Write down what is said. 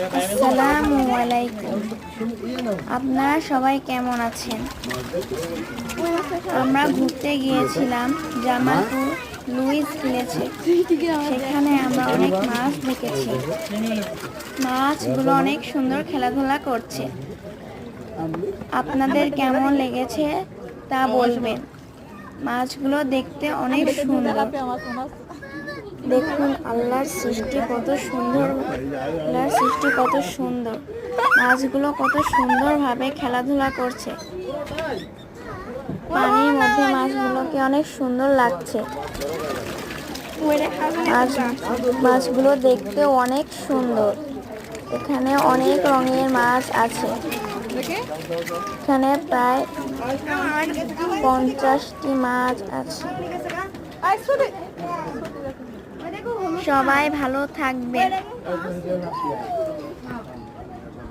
আসসালামু আলাইকুম। আপনারা সবাই কেমন আছেন? আমরা ঘুরতে গিয়েছিলাম জামালপুর লুইস ভিলেজে। সেখানে আমরা অনেক মাছ দেখেছি। মাছগুলো অনেক সুন্দর খেলাধুলা করছে। আপনাদের কেমন লেগেছে তা বলবেন। মাছগুলো দেখতে অনেক সুন্দর। দেখুন আল্লাহর সৃষ্টি কত সুন্দর, আল্লাহর সৃষ্টি কত সুন্দর। মাছগুলো কত সুন্দরভাবে খেলাধুলা করছে। পানির মধ্যে মাছগুলোকে অনেক সুন্দর লাগছে। মাছগুলো দেখতে অনেক সুন্দর। এখানে অনেক রঙের মাছ আছে। এখানে প্রায় 50টি মাছ আছে। সবাই ভালো থাকবেন।